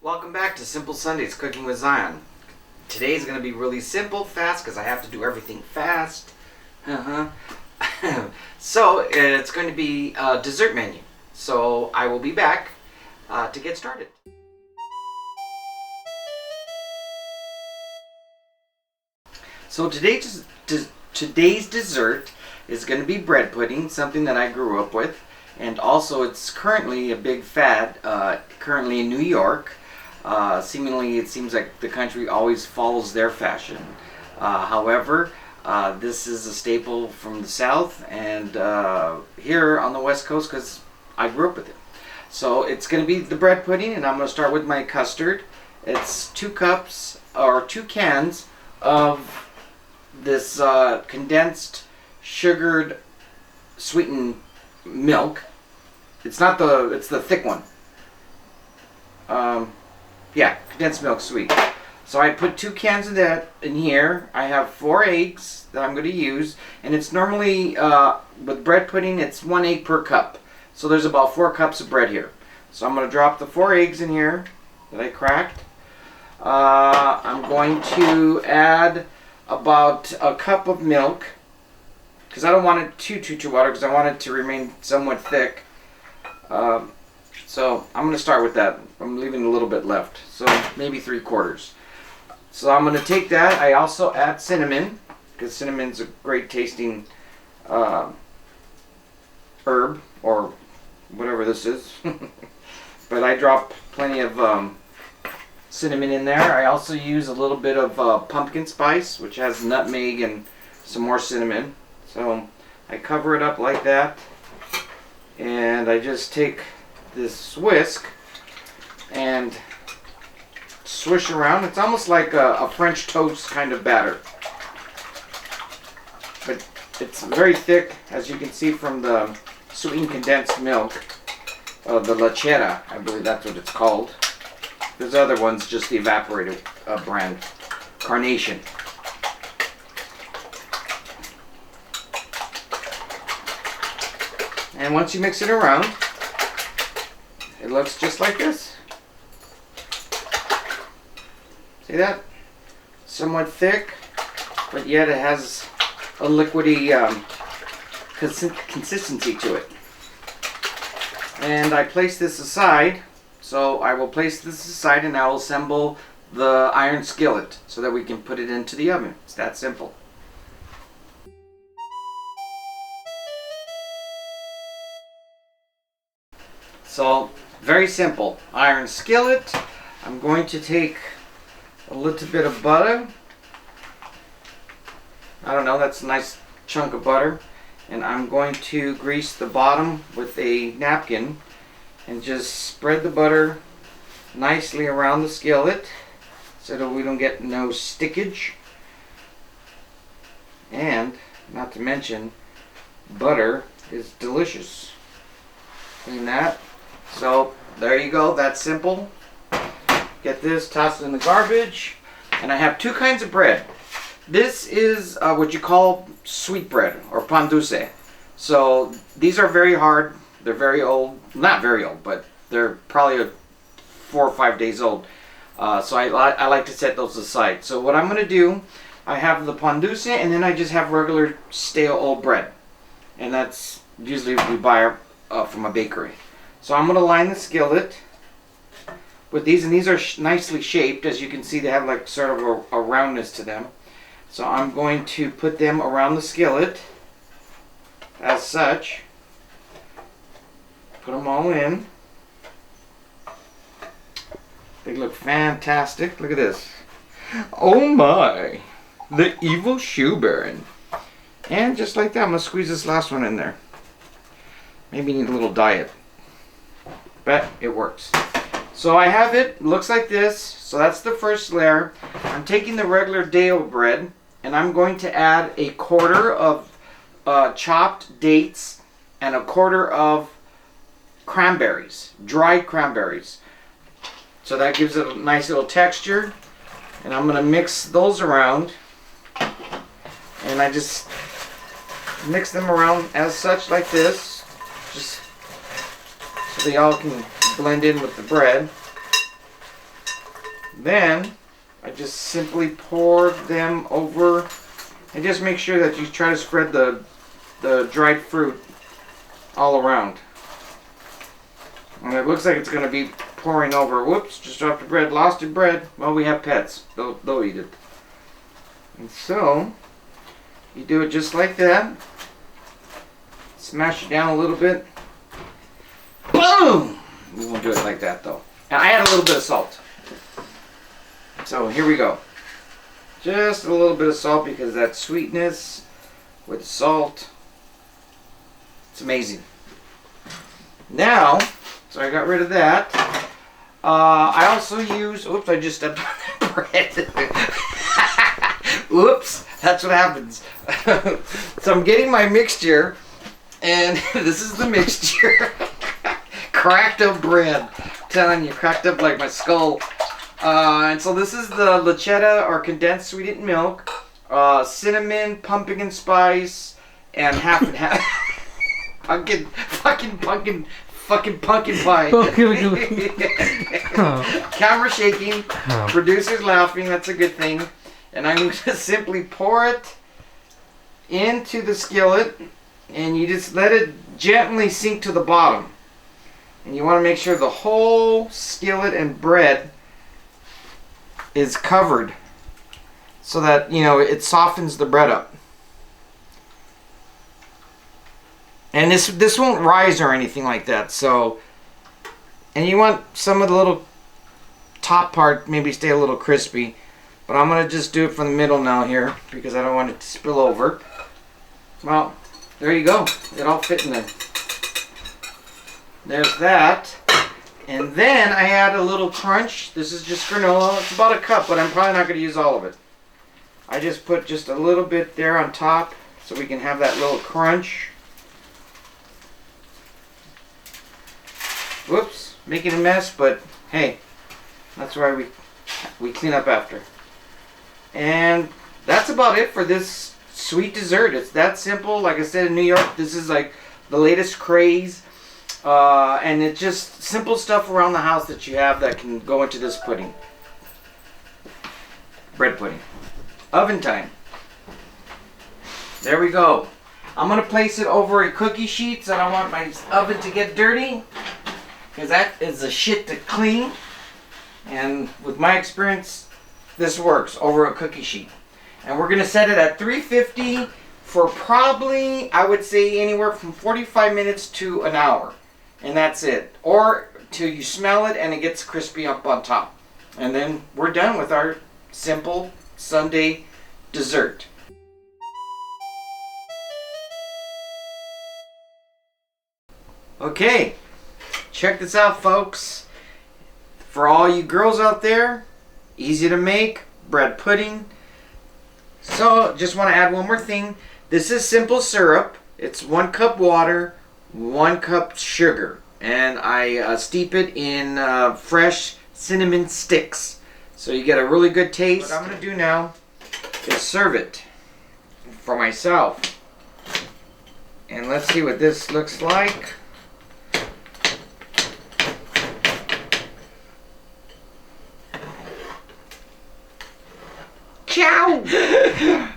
Welcome back to Simple Sundays Cooking with Zion. Today's going to be really simple, fast, because I have to do everything fast. So it's going to be a dessert menu. So I will be back to get started. So today's dessert is going to be bread pudding, something that I grew up with. And also it's currently a big fad, currently in New York. Seemingly it seems like the country always follows their fashion. However, this is a staple from the South and here on the West Coast because I grew up with it. So it's going to be the bread pudding, and I'm going to start with my custard. It's 2 cups or 2 cans of this condensed sugared sweetened milk. It's the thick one. Yeah, condensed milk sweet. So I put 2 cans of that in here. I have 4 eggs that I'm going to use, and it's normally with bread pudding it's 1 egg per cup. So there's about 4 cups of bread here. So I'm going to drop the 4 eggs in here that I cracked. I'm going to add about a cup of milk because I don't want it too water because I want it to remain somewhat thick. So I'm going to start with that. I'm leaving a little bit left, so maybe 3/4. So I'm going to take that. I also add cinnamon because cinnamon's a great tasting herb or whatever this is. But I drop plenty of cinnamon in there. I also use a little bit of pumpkin spice, which has nutmeg and some more cinnamon. So I cover it up like that, and I just take this whisk and swish around. It's almost like a French toast kind of batter, but it's very thick, as you can see from the sweetened condensed milk, the lechera, I believe that's what it's called. There's other ones, just the evaporated brand, Carnation. And once you mix it around, it looks just like this. See that? Somewhat thick, but yet it has a liquidy consistency to it. And I place this aside. So I will place this aside and I will assemble the iron skillet so that we can put it into the oven. It's that simple. So very simple. Iron skillet. I'm going to take a little bit of butter. I don't know, that's a nice chunk of butter. And I'm going to grease the bottom with a napkin and just spread the butter nicely around the skillet so that we don't get no stickage. And not to mention, butter is delicious. Clean that. So there you go, that's simple. Get this, toss it in the garbage. And I have 2 kinds of bread. This is what you call sweet bread or pan dulce. So these are very hard. They're very old. Not very old, but they're probably 4 or 5 days old. So I like to set those aside. So what I'm going to do, I have the pan dulce, and then I just have regular stale old bread. And that's usually we buy from a bakery. So I'm going to line the skillet with these, and these are nicely shaped. As you can see, they have like sort of a roundness to them. So I'm going to put them around the skillet as such. Put them all in. They look fantastic. Look at this. Oh my! The evil shoe baron. And just like that, I'm going to squeeze this last one in there. Maybe need a little diet. But it works. So I have it. Looks like this. So that's the first layer. I'm taking the regular day-old bread, and I'm going to add 1/4 of chopped dates and 1/4 of cranberries, dried cranberries. So that gives it a nice little texture. And I'm going to mix those around. And I just mix them around as such like this. Just so they all can blend in with the bread. Then I just simply pour them over, and just make sure that you try to spread the dried fruit all around. And it looks like it's going to be pouring over. Whoops, just dropped the bread, lost your bread. Well, we have pets. They'll eat it. And so, you do it just like that. Smash it down a little bit. Boom! We won't do it like that though. And I add a little bit of salt. So here we go. Just a little bit of salt because that sweetness with salt, it's amazing. Now, so I got rid of that. I also use, oops, I just stepped on that bread. Oops, that's what happens. So I'm getting my mixture, and this is the mixture. Cracked up bread. I'm telling you, cracked up like my skull. And so this is the lechetta or condensed sweetened milk, cinnamon, pumpkin spice, and half and half. Fucking pumpkin pie. Camera shaking, producers laughing, that's a good thing. And I'm going to simply pour it into the skillet, and you just let it gently sink to the bottom. And you want to make sure the whole skillet and bread is covered so that, you know, it softens the bread up. And this won't rise or anything like that. So, and you want some of the little top part maybe stay a little crispy. But I'm going to just do it from the middle now here because I don't want it to spill over. Well, there you go. It all fit in there. There's that. And then I add a little crunch. This is just granola. It's about a cup, but I'm probably not going to use all of it. I just put just a little bit there on top so we can have that little crunch. Whoops, making a mess, but hey, that's why we clean up after. And that's about it for this sweet dessert. It's that simple. Like I said, in New York, this is like the latest craze. And it's just simple stuff around the house that you have that can go into this pudding. Bread pudding. Oven time. There we go. I'm going to place it over a cookie sheet so I don't want my oven to get dirty, because that is a shit to clean. And with my experience, this works over a cookie sheet. And we're going to set it at 350 for probably, I would say, anywhere from 45 minutes to an hour. And that's it. Or till you smell it and it gets crispy up on top. And then we're done with our simple Sunday dessert. Okay, check this out, folks. For all you girls out there, easy to make, bread pudding. So, just want to add one more thing. This is simple syrup. It's 1 cup water, 1 cup sugar. And I steep it in fresh cinnamon sticks. So you get a really good taste. What I'm going to do now is serve it for myself. And let's see what this looks like. Ciao!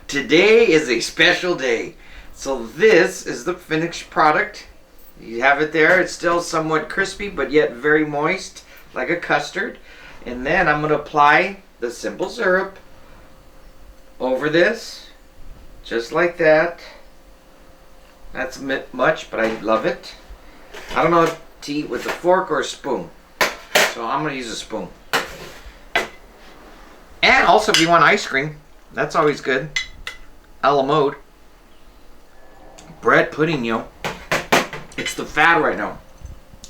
Today is a special day. So this is the finished product. You have it there. It's still somewhat crispy, but yet very moist, like a custard. And then I'm going to apply the simple syrup over this, just like that. That's much, but I love it. I don't know if to eat with a fork or a spoon, so I'm going to use a spoon. And also, if you want ice cream, that's always good. A la mode. Bread pudding, yo. It's the fad right now.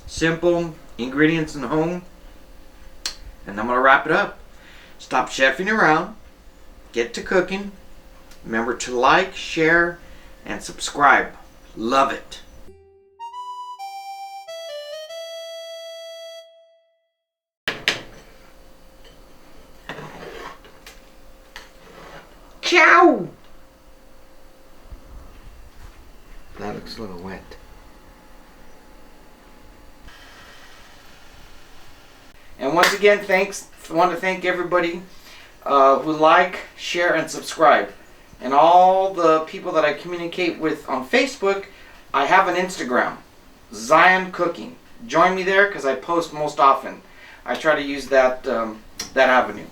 Simple ingredients in the home. And I'm going to wrap it up. Stop chefing around. Get to cooking. Remember to like, share, and subscribe. Love it. Ciao! That looks a little wet. And once again, thanks want to thank everybody who like, share, and subscribe. And all the people that I communicate with on Facebook, I have an Instagram, Zion Cooking. Join me there because I post most often. I try to use that avenue.